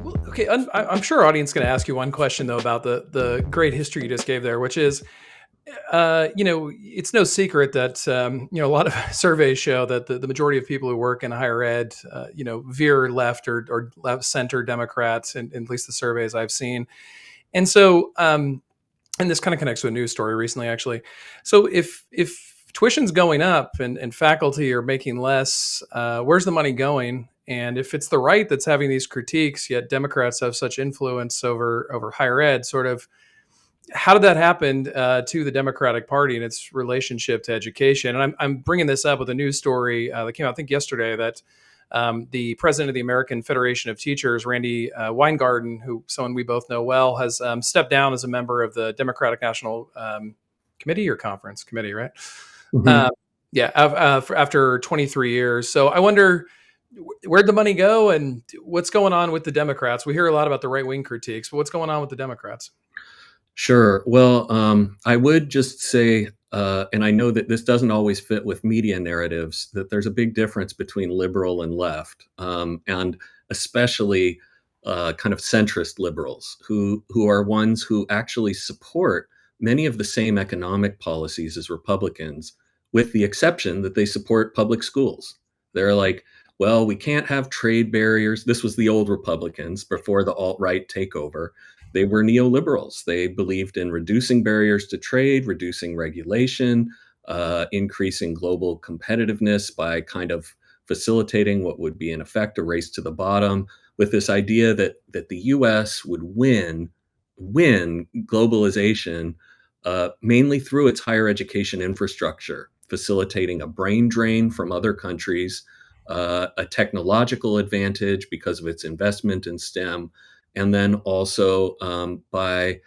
Well, okay, I'm sure our audience is going to ask you one question though about the great history you just gave there, which is, it's no secret that a lot of surveys show that the majority of people who work in higher ed, veer left or left center Democrats, in at least the surveys I've seen, and so and this kind of connects to a news story recently, actually. So if tuition's going up and faculty are making less, where's the money going? And if it's the right that's having these critiques, yet Democrats have such influence over higher ed, sort of, how did that happen to the Democratic Party and its relationship to education? And I'm bringing this up with a news story that came out, I think, yesterday, that the president of the American Federation of Teachers, Randi Weingarten, who someone we both know well, has stepped down as a member of the Democratic National Committee or Conference Committee, right? Mhm. Uh, yeah, after 23 years. So I wonder, where'd the money go and what's going on with the Democrats? We hear a lot about the right wing critiques, but what's going on with the Democrats? Sure. Well, I would just say, and I know that this doesn't always fit with media narratives, that there's a big difference between liberal and left, and especially kind of centrist liberals who are ones who actually support many of the same economic policies as Republicans, with the exception that they support public schools. They're like, well, we can't have trade barriers. This was the old Republicans before the alt-right takeover. They were neoliberals. They believed in reducing barriers to trade, reducing regulation, increasing global competitiveness by kind of facilitating what would be, in effect, a race to the bottom, with this idea that the U.S. would win globalization mainly through its higher education infrastructure, facilitating a brain drain from other countries, a technological advantage because of its investment in STEM, and then also by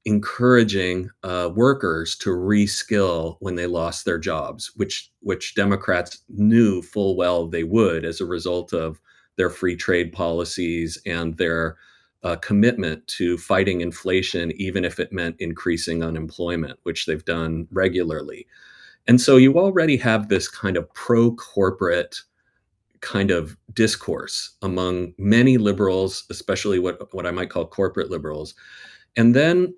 encouraging workers to reskill when they lost their jobs, which Democrats knew full well they would as a result of their free trade policies and their commitment to fighting inflation, even if it meant increasing unemployment, which they've done regularly. And so you already have this kind of pro-corporate kind of discourse among many liberals, especially what I might call corporate liberals. And then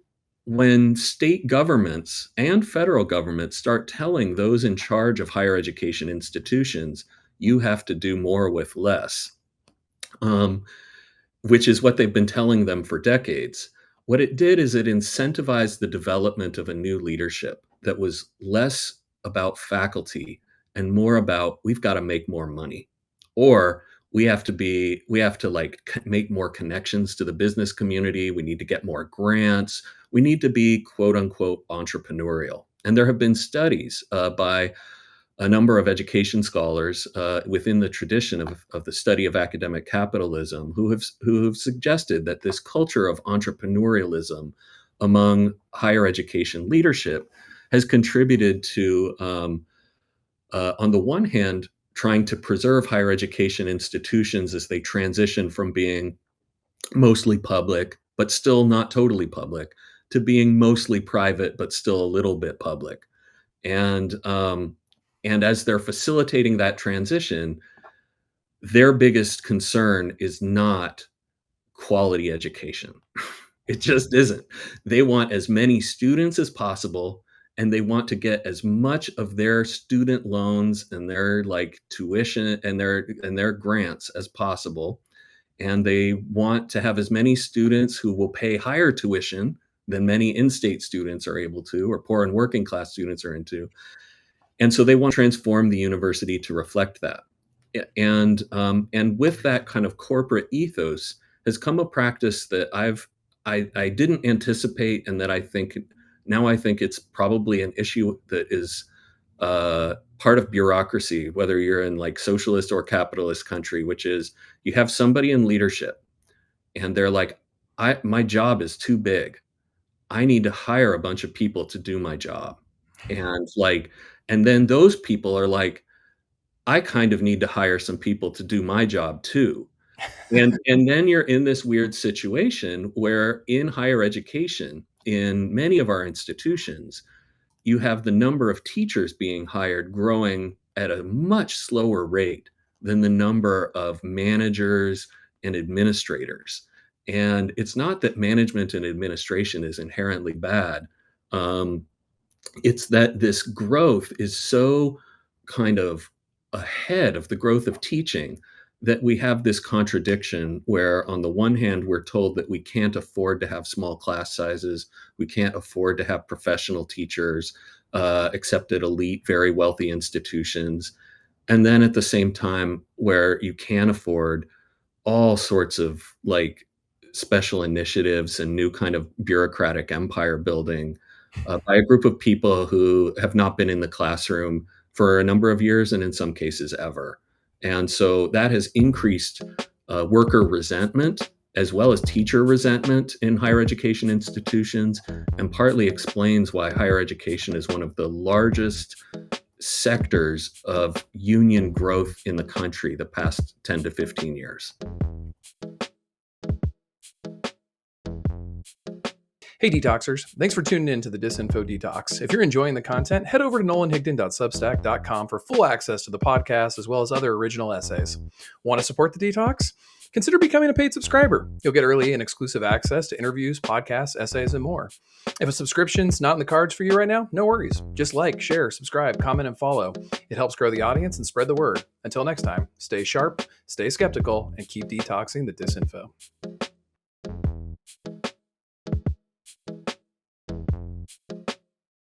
when state governments and federal governments start telling those in charge of higher education institutions, you have to do more with less, um, which is what they've been telling them for decades. What it did is it incentivized the development of a new leadership that was less about faculty and more about we've got to make more money, or we have to like make more connections to the business community. We need to get more grants. We need to be quote unquote entrepreneurial. And there have been studies by a number of education scholars within the tradition of the study of academic capitalism who have suggested that this culture of entrepreneurialism among higher education leadership has contributed to, on the one hand, trying to preserve higher education institutions as they transition from being mostly public, but still not totally public, to being mostly private, but still a little bit public. And and as they're facilitating that transition, their biggest concern is not quality education. It just isn't. They want as many students as possible, and they want to get as much of their student loans and their like tuition and their grants as possible. And they want to have as many students who will pay higher tuition than many in-state students are able to, or poor and working class students are into. And so they want to transform the university to reflect that. And with that kind of corporate ethos has come a practice that I didn't anticipate, and that I think it's probably an issue that is part of bureaucracy, whether you're in like socialist or capitalist country, which is you have somebody in leadership and they're like, my job is too big. I need to hire a bunch of people to do my job. And like, and then those people are like, I kind of need to hire some people to do my job too. And then you're in this weird situation where in higher education, in many of our institutions, you have the number of teachers being hired growing at a much slower rate than the number of managers and administrators. And it's not that management and administration is inherently bad. Um, it's that this growth is so kind of ahead of the growth of teaching that we have this contradiction where, on the one hand, we're told that we can't afford to have small class sizes, we can't afford to have professional teachers, except at elite, very wealthy institutions. And then at the same time, where you can afford all sorts of like special initiatives and new kind of bureaucratic empire building by a group of people who have not been in the classroom for a number of years and in some cases ever. And so that has increased worker resentment as well as teacher resentment in higher education institutions, and partly explains why higher education is one of the largest sectors of union growth in the country the past 10 to 15 years. Hey, Detoxers. Thanks for tuning in to the Disinfo Detox. If you're enjoying the content, head over to nolanhigdon.substack.com for full access to the podcast as well as other original essays. Want to support the Detox? Consider becoming a paid subscriber. You'll get early and exclusive access to interviews, podcasts, essays, and more. If a subscription's not in the cards for you right now, no worries. Just like, share, subscribe, comment, and follow. It helps grow the audience and spread the word. Until next time, stay sharp, stay skeptical, and keep detoxing the disinfo.